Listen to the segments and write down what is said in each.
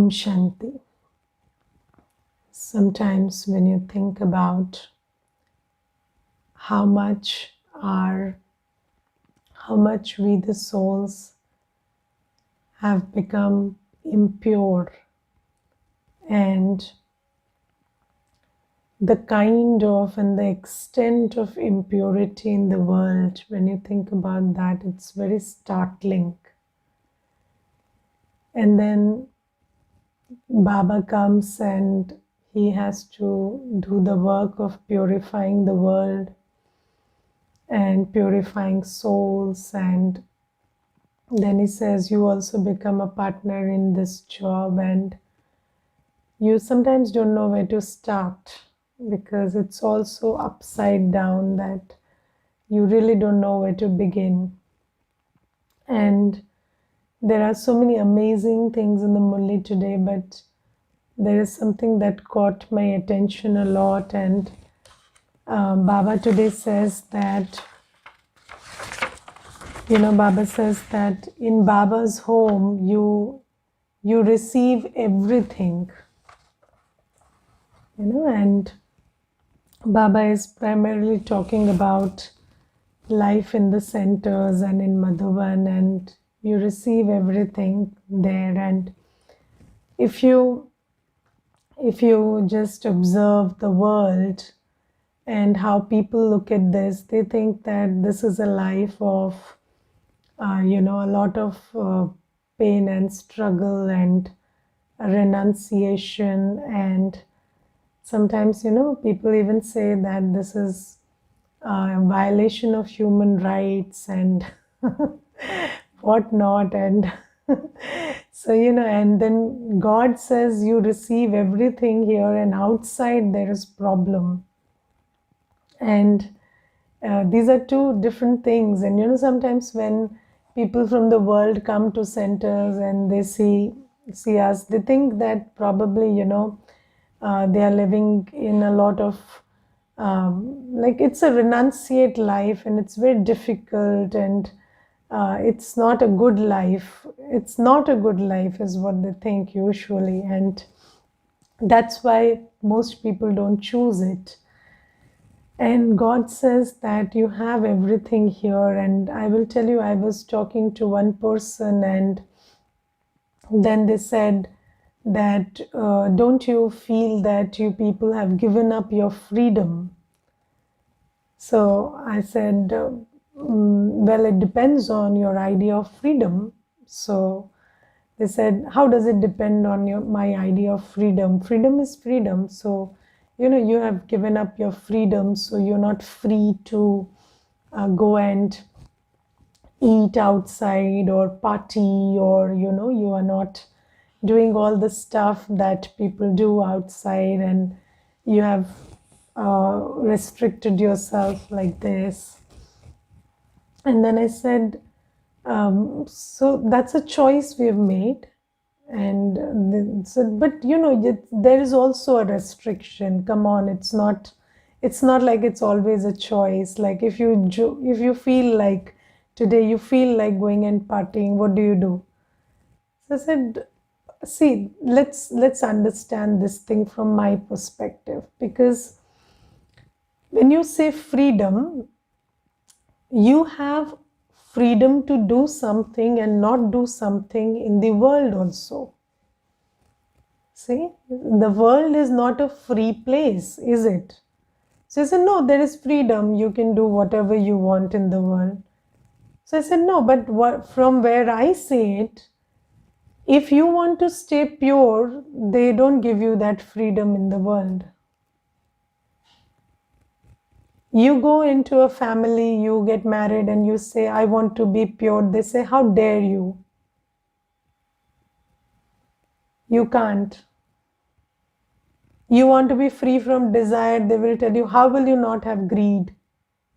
Shanti. Sometimes when you think about how much we the souls have become impure, and the kind of and the extent of impurity in the world, when you think about that, it's very startling. And then Baba comes and he has to do the work of purifying the world and purifying souls, and then he says you also become a partner in this job, and you sometimes don't know where to start because it's also upside down, that you really don't know where to begin. And there are so many amazing things in the Murli today, but there is something that caught my attention a lot. And Baba today says that, Baba says that in Baba's home, you receive everything, and Baba is primarily talking about life in the centers and in Madhuban, and you receive everything there. And if you just observe the world and how people look at this, they think that this is a life of a lot of pain and struggle and renunciation, and sometimes people even say that this is a violation of human rights and whatnot. And so and then God says you receive everything here, and outside there is problem. And these are two different things. And sometimes when people from the world come to centers and they see us, they think that probably they are living in a lot of like it's a renunciate life, and it's very difficult, and it's not a good life. It's not a good life is what they think usually, and that's why most people don't choose it. And God says that you have everything here. And I will tell you, I was talking to one person, and then they said that don't you feel that you people have given up your freedom? So I said, well, it depends on your idea of freedom. So they said, how does it depend on my idea of freedom? Freedom is freedom. So you have given up your freedom, so you're not free to go and eat outside or party, or you are not doing all the stuff that people do outside, and you have restricted yourself like this. And then I said, so that's a choice we have made. And so, but there is also a restriction. Come on, it's not like it's always a choice. Like if you feel like today you feel like going and partying, what do? So I said, see, let's understand this thing from my perspective, because when you say freedom, you have freedom to do something and not do something in the world also. See, the world is not a free place, is it? So I said, no, there is freedom. You can do whatever you want in the world. So I said, no, but from where I see it, if you want to stay pure, they don't give you that freedom in the world. You go into a family, you get married, and you say, I want to be pure. They say, how dare you? You can't. You want to be free from desire, they will tell you, how will you not have greed?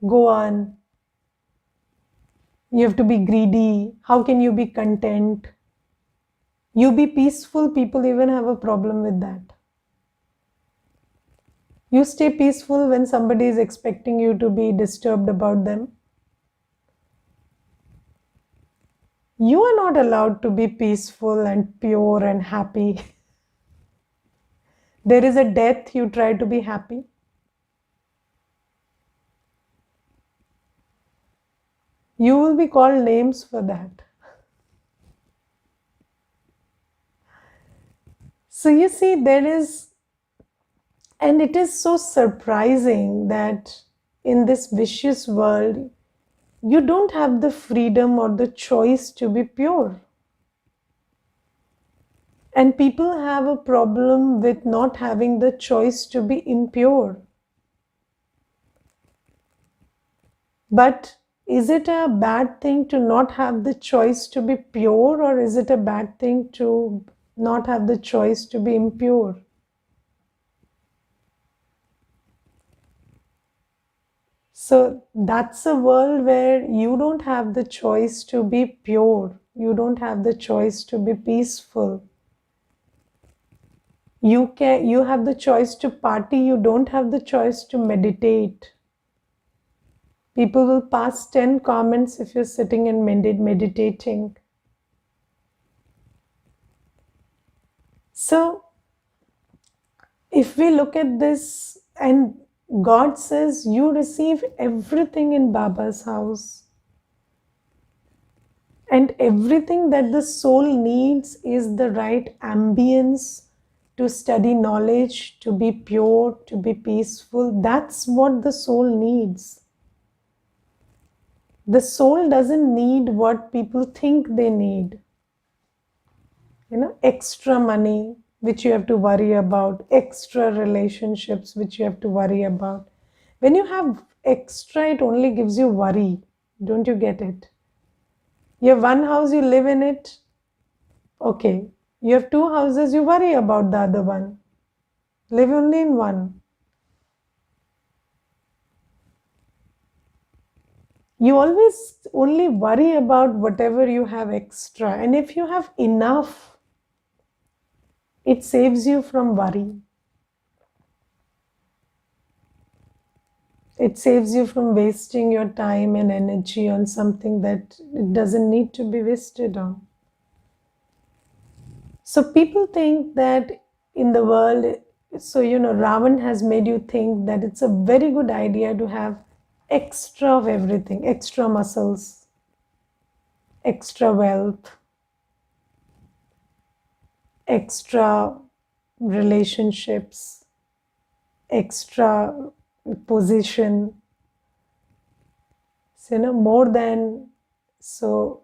Go on. You have to be greedy. How can you be content? You be peaceful, people even have a problem with that. You stay peaceful when somebody is expecting you to be disturbed about them. You are not allowed to be peaceful and pure and happy. There is a death, you try to be happy. You will be called names for that. So you see, there is, and it is so surprising that in this vicious world, you don't have the freedom or the choice to be pure. And people have a problem with not having the choice to be impure. But is it a bad thing to not have the choice to be pure, or is it a bad thing to not have the choice to be impure? So that's a world where you don't have the choice to be pure. You don't have the choice to be peaceful. You have the choice to party, you don't have the choice to meditate. People will pass 10 comments if you're sitting and meditating. So if we look at this, and God says you receive everything in Baba's house, and everything that the soul needs is the right ambience to study knowledge, to be pure, to be peaceful. That's what the soul needs. The soul doesn't need what people think they need. Extra money, which you have to worry about, extra relationships, which you have to worry about. When you have extra, it only gives you worry. Don't you get it? You have one house, you live in it. Okay. You have two houses, you worry about the other one. Live only in one. You always only worry about whatever you have extra. And if you have enough, it saves you from worry. It saves you from wasting your time and energy on something that it doesn't need to be wasted on. So people think that in the world, Ravan has made you think that it's a very good idea to have extra of everything, extra muscles, extra wealth, extra relationships, extra position. So, more than, so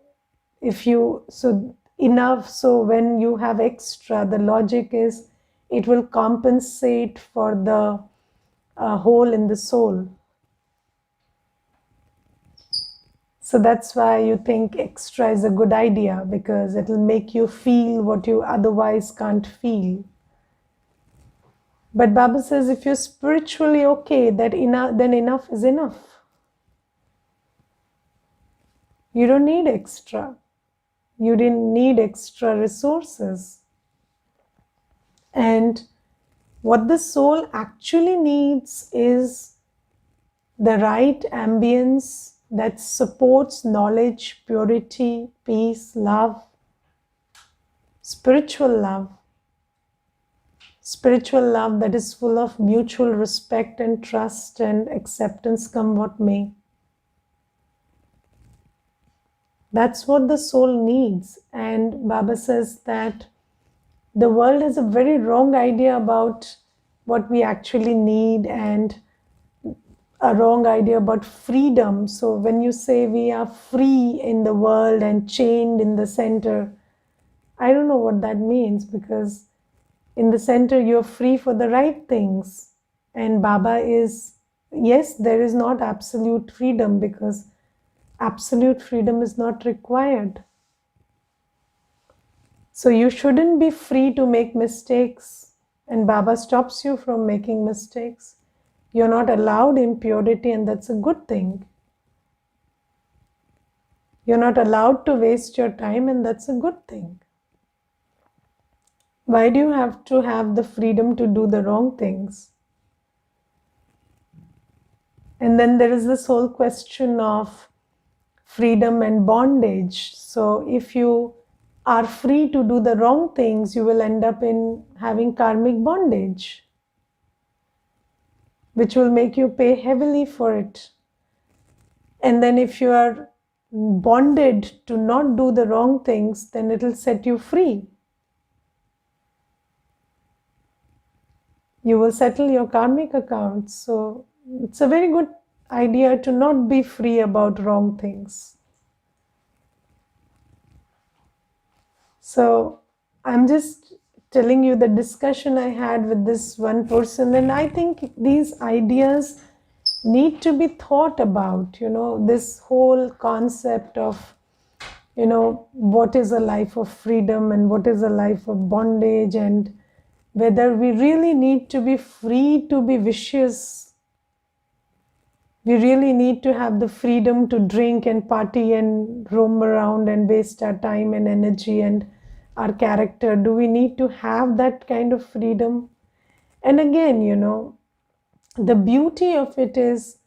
enough, so when you have extra, the logic is it will compensate for the hole in the soul. So that's why you think extra is a good idea, because it will make you feel what you otherwise can't feel. But Baba says if you're spiritually okay, then enough is enough. You don't need extra. You didn't need extra resources. And what the soul actually needs is the right ambience that supports knowledge, purity, peace, love, spiritual love. Spiritual love that is full of mutual respect and trust and acceptance, come what may. That's what the soul needs. And Baba says that the world has a very wrong idea about what we actually need, and a wrong idea about freedom. So when you say we are free in the world and chained in the center, I don't know what that means, because in the center you're free for the right things. And Baba is, yes, there is not absolute freedom, because absolute freedom is not required. So you shouldn't be free to make mistakes, and Baba stops you from making mistakes. You're not allowed impurity, and that's a good thing. You're not allowed to waste your time, and that's a good thing. Why do you have to have the freedom to do the wrong things? And then there is this whole question of freedom and bondage. So if you are free to do the wrong things, you will end up in having karmic bondage, which will make you pay heavily for it. And then if you are bonded to not do the wrong things, then it will set you free. You will settle your karmic accounts. So it's a very good idea to not be free about wrong things. So I'm just telling you the discussion I had with this one person, and I think these ideas need to be thought about, this whole concept of, what is a life of freedom and what is a life of bondage, and whether we really need to be free to be vicious. We really need to have the freedom to drink and party and roam around and waste our time and energy and our character. Do we need to have that kind of freedom? And again, the beauty of it is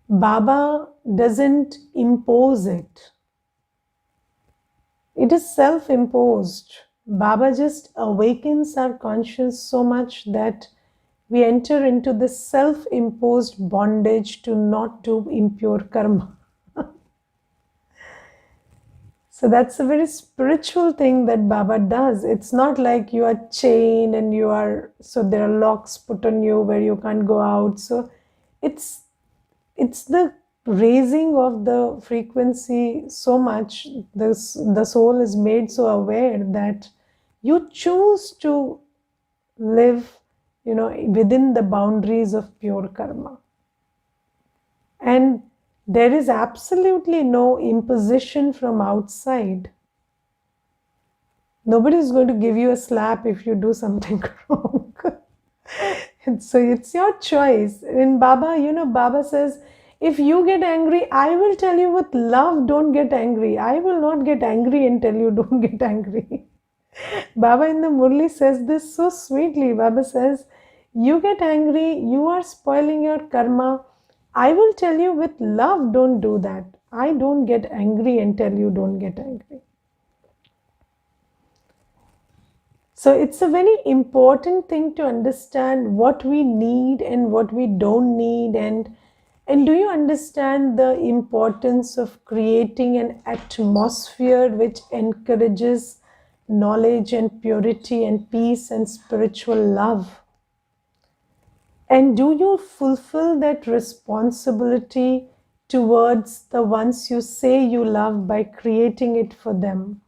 Baba doesn't impose it. It is self-imposed. Baba just awakens our conscience so much that we enter into this self-imposed bondage to not do impure karma. So that's a very spiritual thing that Baba does. It's not like you are chained and so there are locks put on you where you can't go out. So it's the raising of the frequency so much. The soul is made so aware that you choose to live, within the boundaries of pure karma. And there is absolutely no imposition from outside. Nobody is going to give you a slap if you do something wrong. So it's your choice. In Baba, Baba says, if you get angry, I will tell you with love, don't get angry. I will not get angry and tell you don't get angry. Baba in the Murli says this so sweetly. Baba says, you get angry, you are spoiling your karma. I will tell you with love, don't do that. I don't get angry and tell you don't get angry. So it's a very important thing to understand what we need and what we don't need. And do you understand the importance of creating an atmosphere which encourages knowledge and purity and peace and spiritual love? And do you fulfill that responsibility towards the ones you say you love by creating it for them?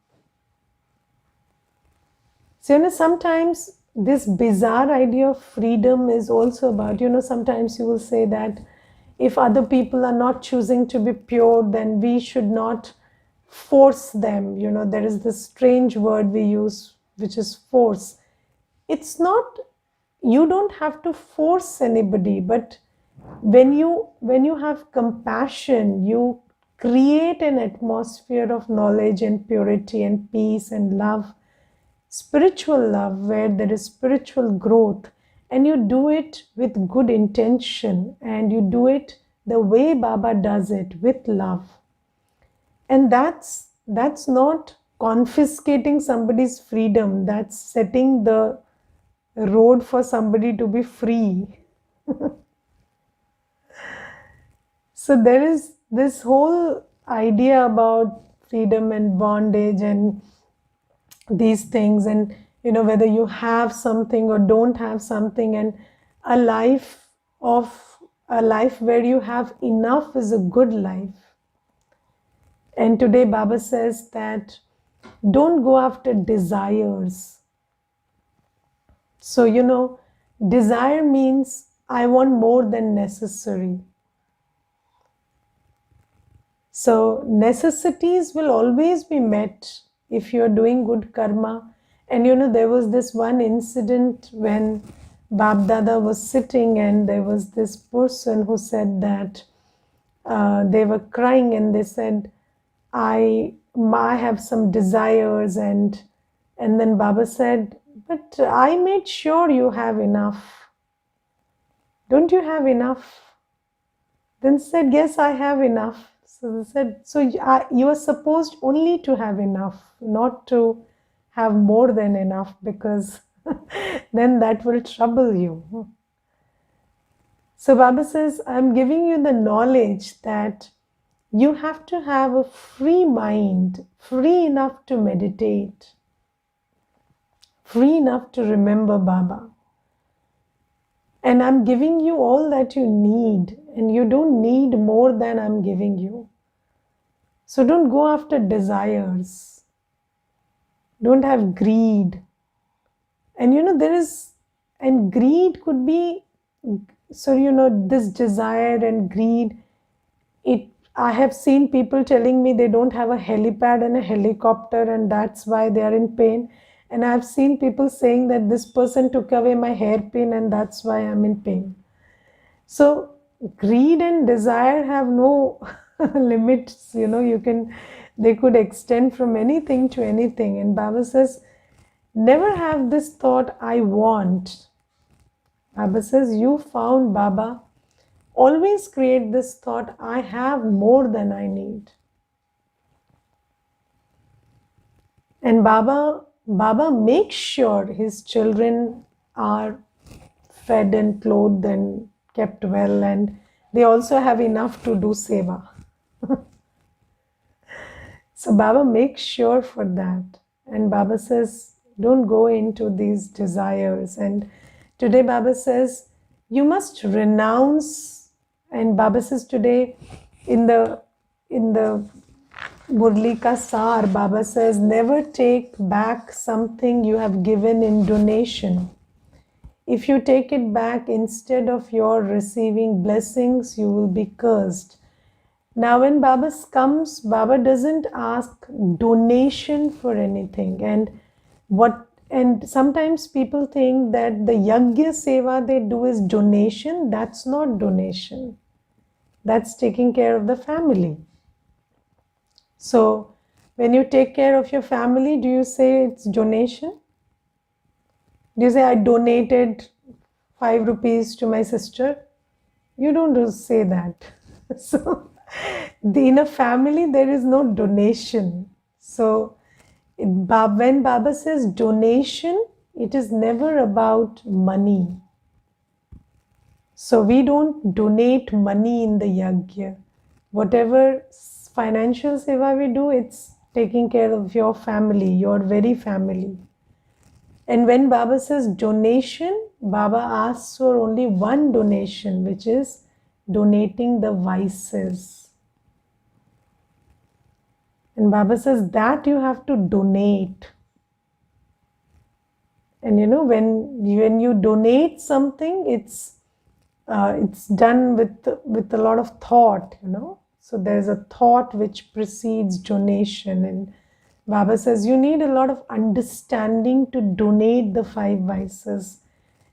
So, sometimes this bizarre idea of freedom is also about, sometimes you will say that if other people are not choosing to be pure, then we should not force them. There is this strange word we use, which is force. It's not, you don't have to force anybody, but when you have compassion, you create an atmosphere of knowledge and purity and peace and love, spiritual love, where there is spiritual growth, and you do it with good intention, and you do it the way Baba does it, with love. And that's not confiscating somebody's freedom, that's setting the road for somebody to be free. So there is this whole idea about freedom and bondage and these things, and whether you have something or don't have something, and a life where you have enough is a good life. And today Baba says that don't go after desires. So desire means I want more than necessary. So necessities will always be met if you are doing good karma. And there was this one incident when Bab Dada was sitting, and there was this person who said that they were crying, and they said, I have some desires, and then Baba said, but I made sure you have enough. Don't you have enough? Then said, yes, I have enough. So they said, so you are supposed only to have enough, not to have more than enough, because then that will trouble you. So Baba says, I'm giving you the knowledge that you have to have a free mind, free enough to meditate, free enough to remember Baba. And I'm giving you all that you need, and you don't need more than I'm giving you. So don't go after desires. Don't have greed. And and greed could be, so this desire and greed, I have seen people telling me they don't have a helipad and a helicopter, and that's why they are in pain. And I've seen people saying that this person took away my hairpin and that's why I'm in pain. So greed and desire have no limits, they could extend from anything to anything. And Baba says, never have this thought, I want. Baba says, you found Baba. Always create this thought, I have more than I need. And Baba makes sure his children are fed and clothed and kept well, and they also have enough to do seva. So Baba makes sure for that. And Baba says, don't go into these desires. And today Baba says, you must renounce. And Baba says today in the Murli Ka Sar, Baba says, never take back something you have given in donation. If you take it back instead of your receiving blessings, you will be cursed. Now when Baba comes, Baba doesn't ask donation for anything. And sometimes people think that the yajna seva they do is donation. That's not donation. That's taking care of the family. So when you take care of your family, do you say it's donation? Do you say, I donated 5 rupees to my sister? You don't say that. So in a family, there is no donation. So when Baba says donation, it is never about money. So we don't donate money in the yajna. Whatever financial seva we do, it's taking care of your family, your very family. And when Baba says donation, Baba asks for only one donation, which is donating the vices. And Baba says that you have to donate. And when you donate something, it's done with a lot of thought, So there's a thought which precedes donation. And Baba says you need a lot of understanding to donate the 5 vices.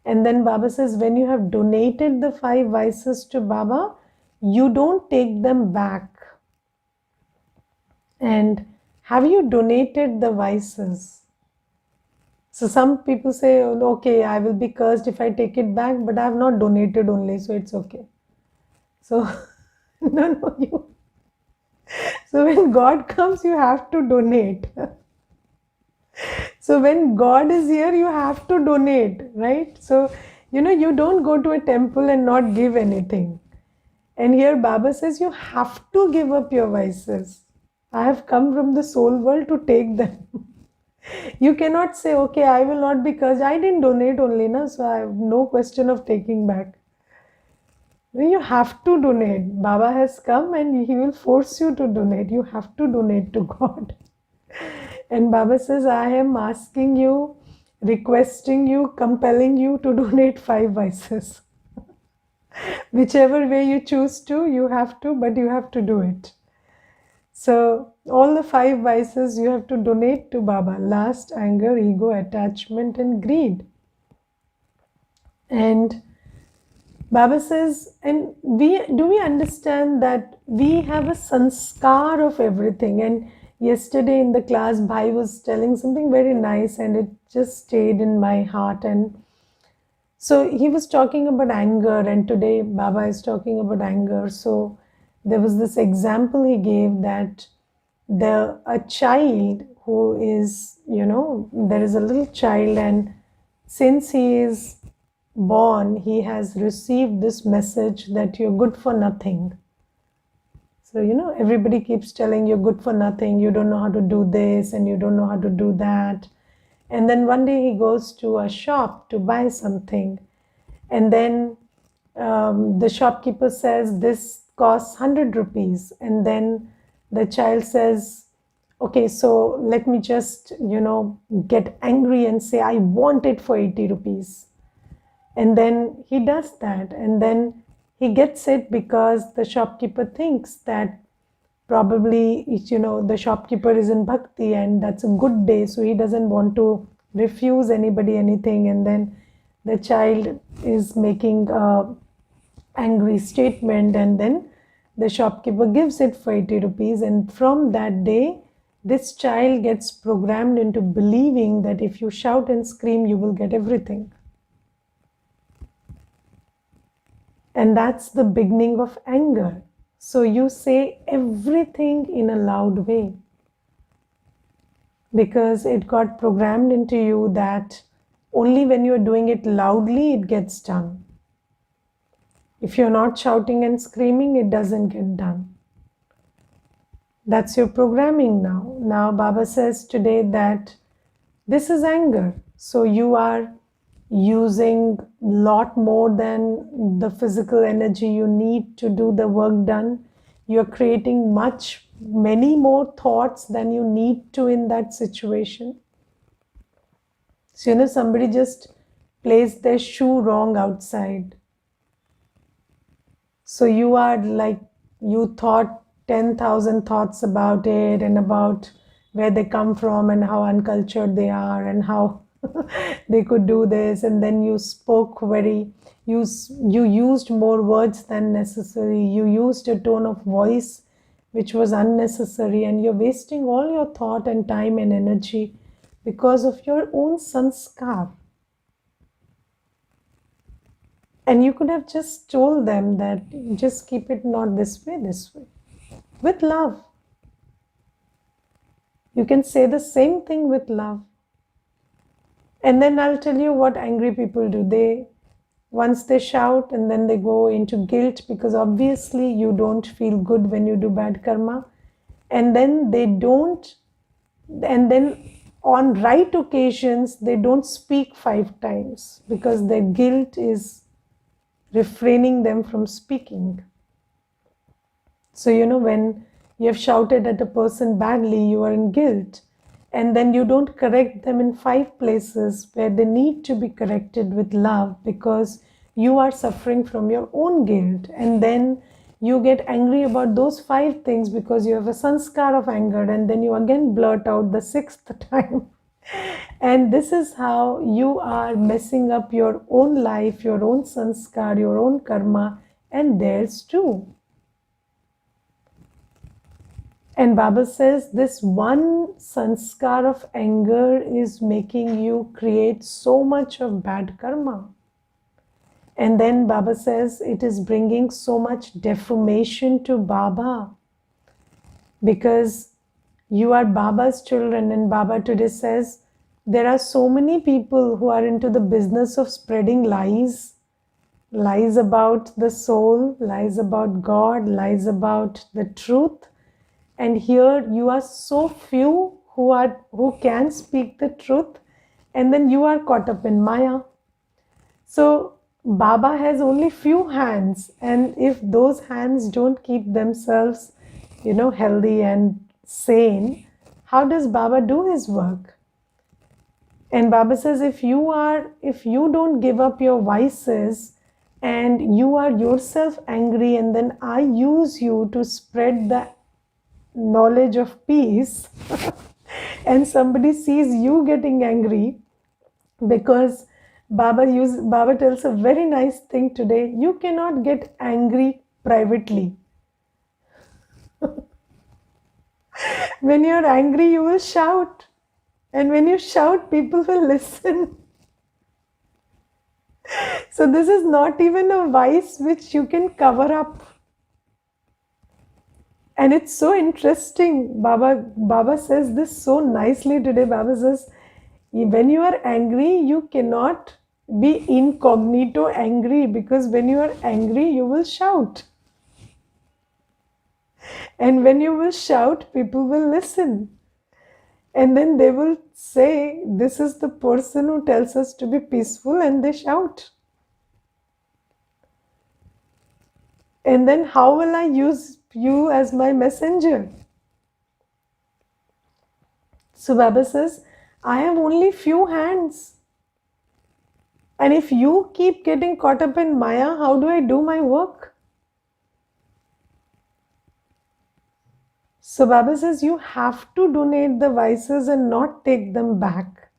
And then Baba says when you have donated the 5 vices to Baba, you don't take them back. And have you donated the vices? So some people say, okay, I will be cursed if I take it back, but I have not donated only, so it's okay. So, no. So when God comes, you have to donate. So when God is here, you have to donate, right? So, you don't go to a temple and not give anything. And here Baba says you have to give up your vices. I have come from the soul world to take them. You cannot say, okay, I will not be cursed. I didn't donate only, so I have no question of taking back. You have to donate. Baba has come and he will force you to donate. You have to donate to God. And Baba says, I am asking you, requesting you, compelling you to donate 5 vices. Whichever way you choose to, you have to, but you have to do it. So all the 5 vices you have to donate to Baba: lust, anger, ego, attachment, and greed. And Baba says, and do we understand that we have a sanskar of everything? And yesterday in the class, Bhai was telling something very nice, and it just stayed in my heart. And so he was talking about anger, and today Baba is talking about anger. So there was this example he gave that a child who is, there is a little child, and since he is born, he has received this message that you're good for nothing. So, everybody keeps telling you're good for nothing, you don't know how to do this, and you don't know how to do that. And then one day he goes to a shop to buy something. And then the shopkeeper says, this costs 100 rupees. And then the child says, okay, so let me just, get angry and say, I want it for 80 rupees. And then he does that. And then he gets it because the shopkeeper thinks that probably, the shopkeeper is in bhakti and that's a good day. So he doesn't want to refuse anybody anything. And then the child is making a angry statement, and then the shopkeeper gives it for 80 rupees. And from that day, this child gets programmed into believing that if you shout and scream, you will get everything. And that's the beginning of anger. So you say everything in a loud way because it got programmed into you that only when you're doing it loudly, it gets done. If you're not shouting and screaming, it doesn't get done. That's your programming now. Now Baba says today that this is anger. So you are using a lot more than the physical energy you need to do the work done. You're creating many more thoughts than you need to in that situation. So, somebody just placed their shoe wrong outside. So you are like, you thought 10,000 thoughts about it and about where they come from and how uncultured they are and how they could do this, and then you spoke you used more words than necessary, you used a tone of voice which was unnecessary, and you're wasting all your thought and time and energy because of your own sanskar. And you could have just told them that just keep it not this way, with love. You can say the same thing with love. And then I'll tell you what angry people do. Once they shout and then they go into guilt because obviously you don't feel good when you do bad karma. And then on right occasions, they don't speak 5 times because their guilt is refraining them from speaking. So, when you have shouted at a person badly, you are in guilt. And then you don't correct them in 5 places where they need to be corrected with love because you are suffering from your own guilt. And then you get angry about those 5 things because you have a sanskar of anger, and then you again blurt out the 6th time. And this is how you are messing up your own life, your own sanskar, your own karma, and theirs too. And Baba says this one sanskar of anger is making you create so much of bad karma. And then Baba says it is bringing so much defamation to Baba because you are Baba's children, and Baba today says there are so many people who are into the business of spreading lies about the soul, lies about God, lies about the truth. And here you are so few who can speak the truth, and then you are caught up in Maya. So Baba has only few hands, and if those hands don't keep themselves, healthy and sane, how does Baba do his work? And Baba says if you don't give up your vices and you are yourself angry, and then I use you to spread the knowledge of peace and somebody sees you getting angry, because Baba tells a very nice thing today: you cannot get angry privately. When you're angry, you will shout, and when you shout, people will listen. So this is not even a vice which you can cover up. And it's so interesting. Baba says this so nicely today. Baba says, when you are angry, you cannot be incognito angry, because when you are angry, you will shout. And when you will shout, people will listen. And then they will say, this is the person who tells us to be peaceful, and they shout. And then how will I use you as my messenger? So Baba says, I have only few hands. And if you keep getting caught up in Maya, how do I do my work? So Baba says, you have to donate the vices and not take them back.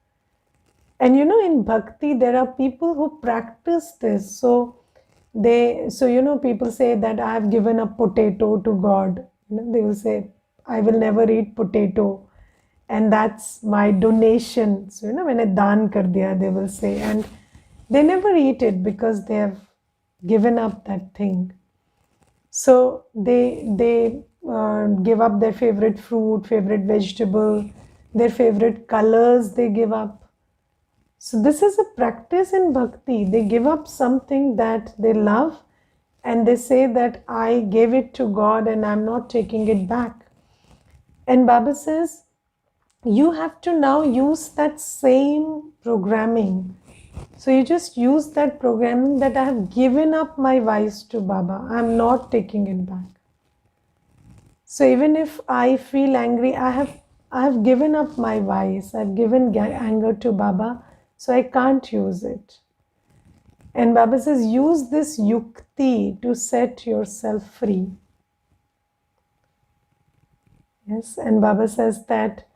And in bhakti, there are people who practice this. So people say that I have given a potato to God. They will say, I will never eat potato. And that's my donation. So, when I daan kar diya, they will say. And they never eat it because they have given up that thing. So they give up their favorite fruit, favorite vegetable, their favorite colors they give up. So this is a practice in bhakti. They give up something that they love and they say that I gave it to God and I'm not taking it back. And Baba says, you have to now use that same programming. So you just use that programming that I have given up my vice to Baba. I'm not taking it back. So even if I feel angry, I have given up my vice. I've given anger to Baba, so I can't use it. And Baba says, use this yukti to set yourself free. Yes, and Baba says that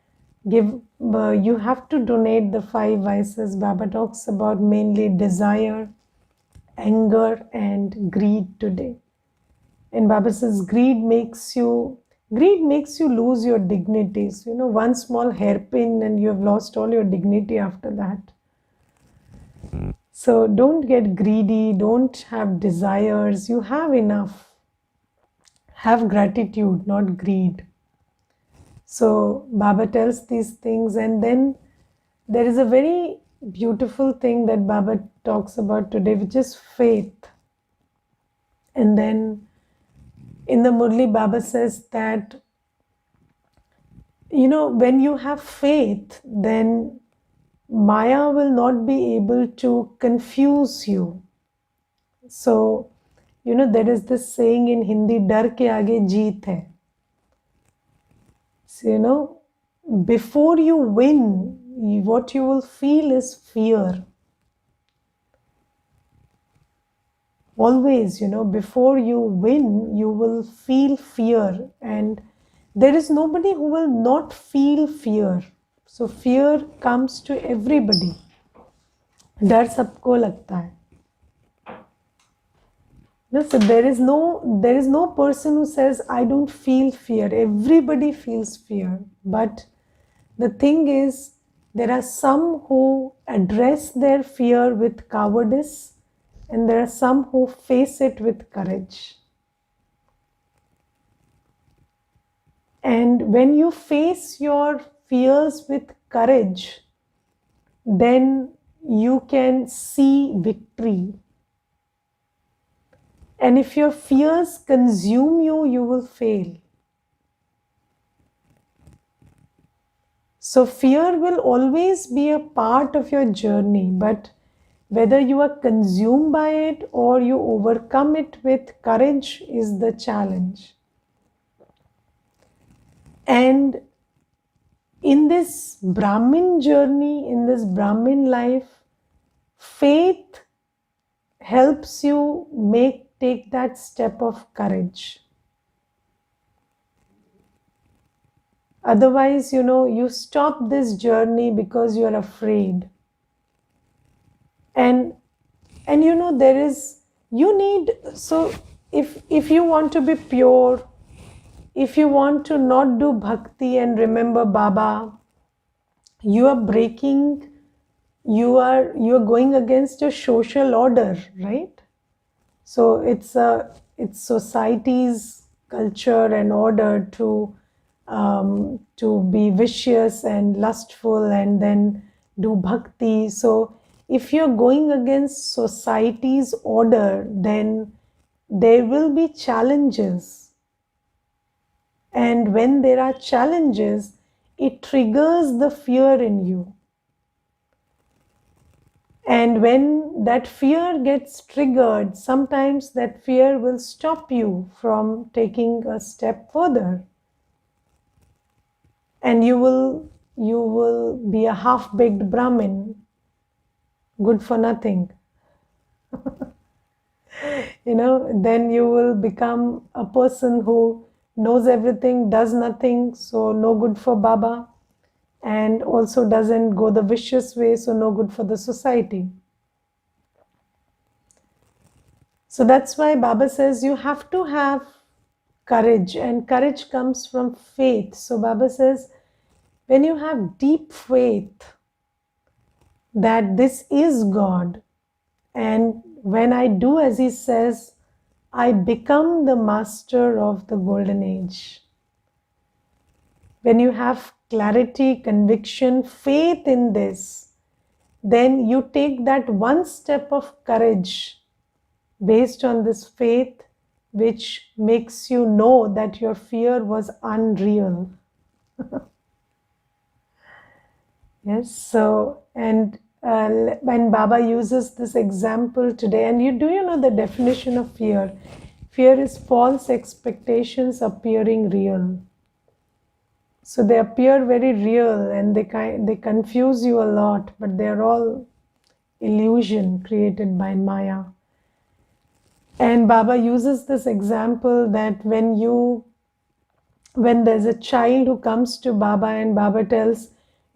you have to donate the 5 vices. Baba talks about mainly desire, anger, and greed today. And Baba says greed makes you lose your dignity. So, one small hairpin and you have lost all your dignity after that. So don't get greedy, don't have desires. You have enough. Have gratitude, not greed. So Baba tells these things, and then there is a very beautiful thing that Baba talks about today, which is faith. And then in the Murli, Baba says that, when you have faith, then Maya will not be able to confuse you. So, there is this saying in Hindi, dar ke aage jeet hai. So, before you win, what you will feel is fear. Always, before you win, you will feel fear, and there is nobody who will not feel fear. So fear comes to everybody. डर सबको लगता है. No, so there is no person who says I don't feel fear. Everybody feels fear. But the thing is, there are some who address their fear with cowardice, and there are some who face it with courage. And when you face your fears with courage, then you can see victory. And if your fears consume you, you will fail. So fear will always be a part of your journey, but whether you are consumed by it or you overcome it with courage is the challenge. And in this Brahmin journey, in this Brahmin life, faith helps you take that step of courage. Otherwise, you stop this journey because you are afraid. And so if you want to be pure, if you want to not do bhakti and remember Baba, you are going against a social order, right? So it's society's culture and order to be vicious and lustful and then do bhakti. So if you're going against society's order, then there will be challenges. And when there are challenges, it triggers the fear in you. And when that fear gets triggered, sometimes that fear will stop you from taking a step further. And you will be a half-baked Brahmin, good for nothing. Then you will become a person who knows everything, does nothing, so no good for Baba, and also doesn't go the vicious way, so no good for the society. So that's why Baba says you have to have courage, and courage comes from faith. So Baba says, when you have deep faith that this is God, and when I do as He says, I become the master of the golden age. When you have clarity, conviction, faith in this, then you take that one step of courage based on this faith, which makes you know that your fear was unreal. Yes, so, and when Baba uses this example today, and you know the definition of fear? Fear is false expectations appearing real. So they appear very real and they confuse you a lot, but they're all illusion created by Maya. And Baba uses this example that when there's a child who comes to Baba and Baba tells,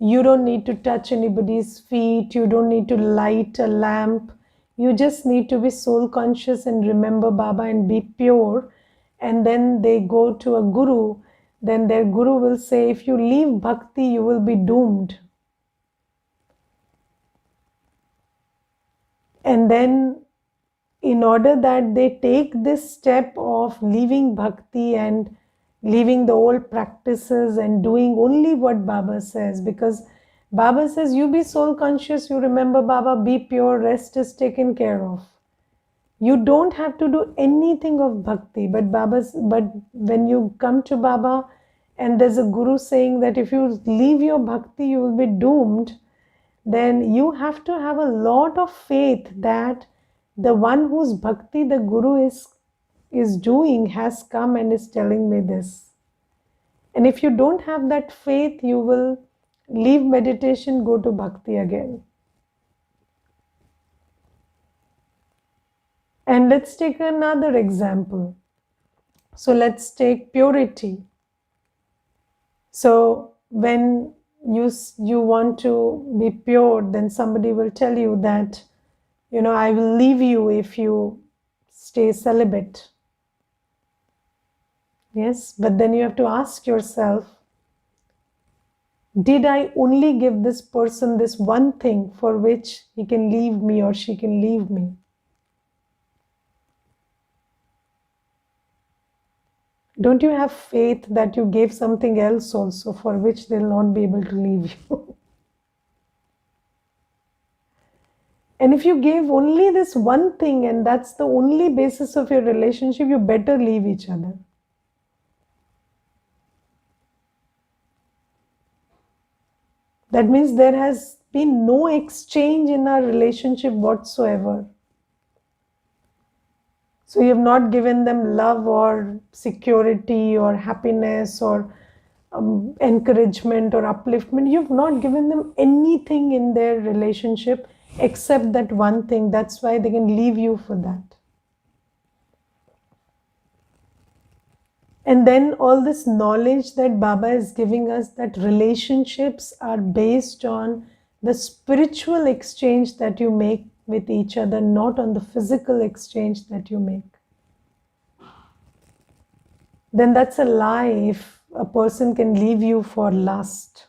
you don't need to touch anybody's feet, you don't need to light a lamp, you just need to be soul conscious and remember Baba and be pure. And then they go to a guru, then their guru will say, if you leave bhakti, you will be doomed. And then in order that they take this step of leaving bhakti and leaving the old practices and doing only what Baba says, because Baba says, you be soul conscious, you remember Baba, be pure, rest is taken care of. You don't have to do anything of bhakti, but when you come to Baba and there's a guru saying that if you leave your bhakti, you will be doomed, then you have to have a lot of faith that the one whose bhakti the guru is doing has come and is telling me this. And if you don't have that faith, you will leave meditation, go to bhakti again. And let's take another example. So let's take purity. So when you want to be pure, then somebody will tell you that, I will leave you if you stay celibate. Yes, but then you have to ask yourself, did I only give this person this one thing for which he can leave me or she can leave me? Don't you have faith that you gave something else also for which they'll not be able to leave you? And if you gave only this one thing and that's the only basis of your relationship, you better leave each other. That means there has been no exchange in our relationship whatsoever. So you have not given them love or security or happiness or encouragement or upliftment. You've not given them anything in their relationship except that one thing. That's why they can leave you for that. And then all this knowledge that Baba is giving us, that relationships are based on the spiritual exchange that you make with each other, not on the physical exchange that you make. Then that's a lie if a person can leave you for lust.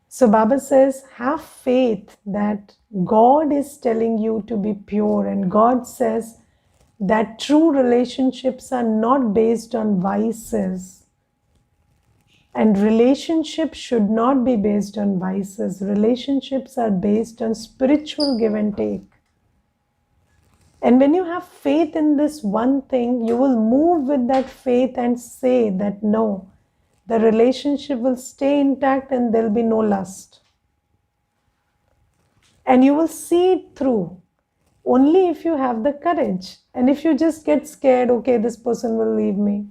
So Baba says, have faith that God is telling you to be pure, and God says that true relationships are not based on vices. And relationships should not be based on vices. Relationships are based on spiritual give and take. And when you have faith in this one thing, you will move with that faith and say that no, the relationship will stay intact and there'll be no lust. And you will see it through only if you have the courage. And if you just get scared, okay, this person will leave me,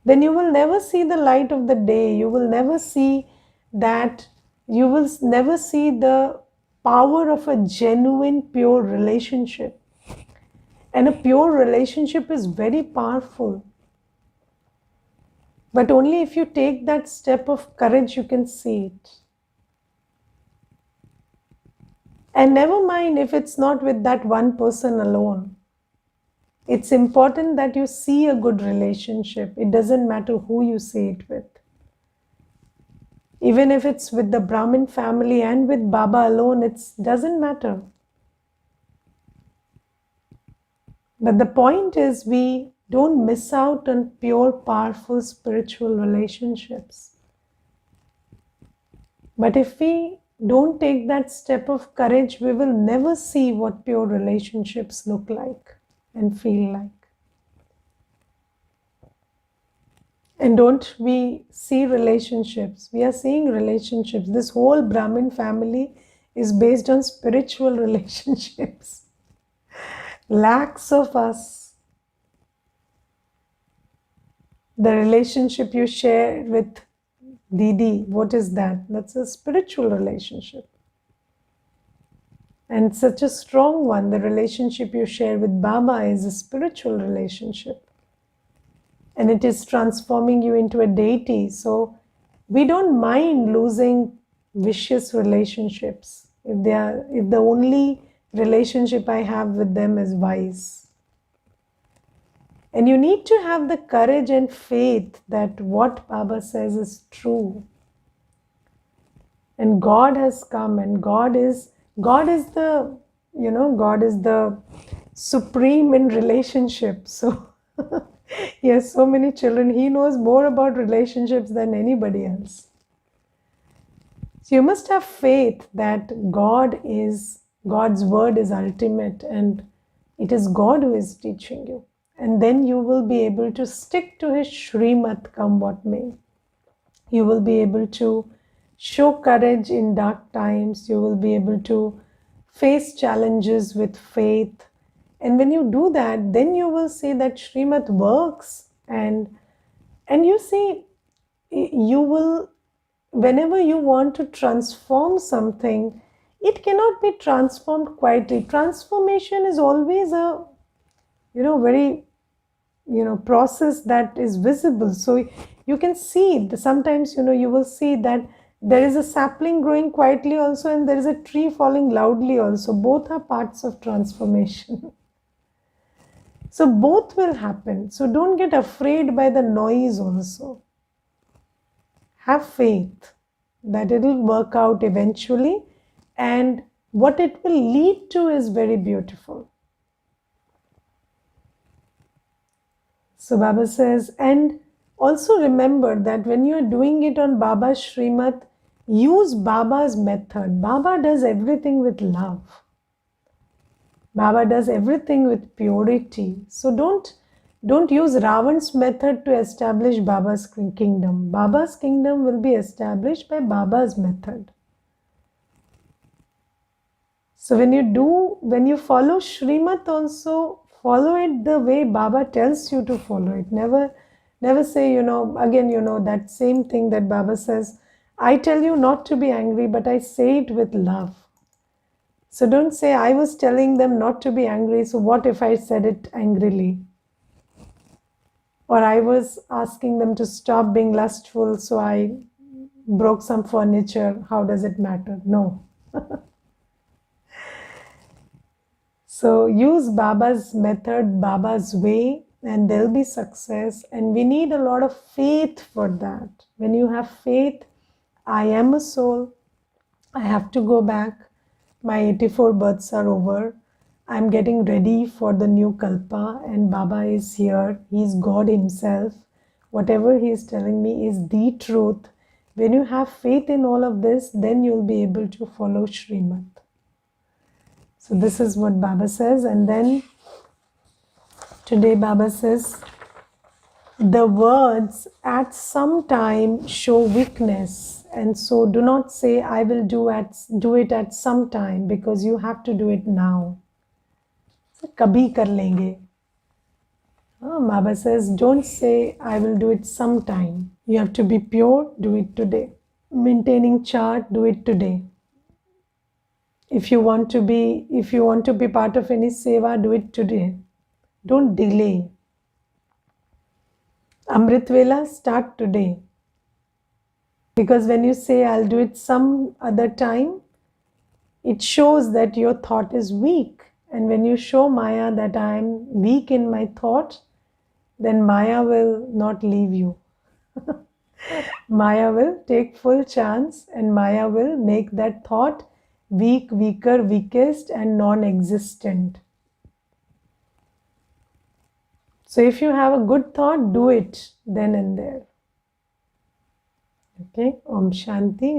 then you will never see the light of the day. You will never see that, you will never see the power of a genuine, pure relationship. And a pure relationship is very powerful. But only if you take that step of courage, you can see it. And never mind if it's not with that one person alone. It's important that you see a good relationship. It doesn't matter who you see it with. Even if it's with the Brahmin family and with Baba alone, it doesn't matter. But the point is, we don't miss out on pure, powerful spiritual relationships. But if we don't take that step of courage, we will never see what pure relationships look like and feel like. And don't we see relationships? We are seeing relationships. This whole Brahmin family is based on spiritual relationships. Lakhs of us. The relationship you share with Didi, what is that? That's a spiritual relationship. And such a strong one. The relationship you share with Baba is a spiritual relationship. And it is transforming you into a deity. So we don't mind losing vicious relationships if the only relationship I have with them is vice. And you need to have the courage and faith that what Baba says is true. And God has come, and God is the supreme in relationship. So he has so many children. He knows more about relationships than anybody else. So you must have faith that God's word is ultimate, and it is God who is teaching you. And then you will be able to stick to his Shrimat come what may. You will be able to show courage in dark times. You will be able to face challenges with faith. And when you do that, then you will see that Shrimat works. And you see, you will, whenever you want to transform something, it cannot be transformed quietly. Transformation is always a, very, process that is visible. So you can see, sometimes, you will see that there is a sapling growing quietly also, and there is a tree falling loudly also. Both are parts of transformation. So both will happen. So don't get afraid by the noise also. Have faith that it will work out eventually, and what it will lead to is very beautiful. So Baba says, and also remember that when you are doing it on Baba's Shrimat, use Baba's method. Baba does everything with love. Baba does everything with purity. So don't use Ravan's method to establish Baba's kingdom. Baba's kingdom will be established by Baba's method. So when you follow Shrimat also, follow it the way Baba tells you to follow it. Never say, again, that same thing that Baba says, I tell you not to be angry, but I say it with love. So don't say, I was telling them not to be angry, so what if I said it angrily? Or I was asking them to stop being lustful, so I broke some furniture. How does it matter? No. So use Baba's method, Baba's way, and there'll be success. And we need a lot of faith for that. When you have faith, I am a soul. I have to go back. My 84 births are over. I'm getting ready for the new Kalpa, and Baba is here. He's God Himself. Whatever He is telling me is the truth. When you have faith in all of this, then you'll be able to follow Srimad. So this is what Baba says. And then today Baba says, the words at some time show weakness, and so do not say I will do it at some time, because you have to do it now. So, kabhi kar lenge. Baba says, don't say I will do it sometime. You have to be pure, do it today. Maintaining chart, do it today. If you want to be part of any seva, do it today. Don't delay. Amrit Vela, start today. Because when you say I'll do it some other time, it shows that your thought is weak. And when you show Maya that I am weak in my thought, then Maya will not leave you. Maya will take full chance, and Maya will make that thought weak, weaker, weakest, and non-existent. So if you have a good thought, do it then and there. Okay, Om Shanti.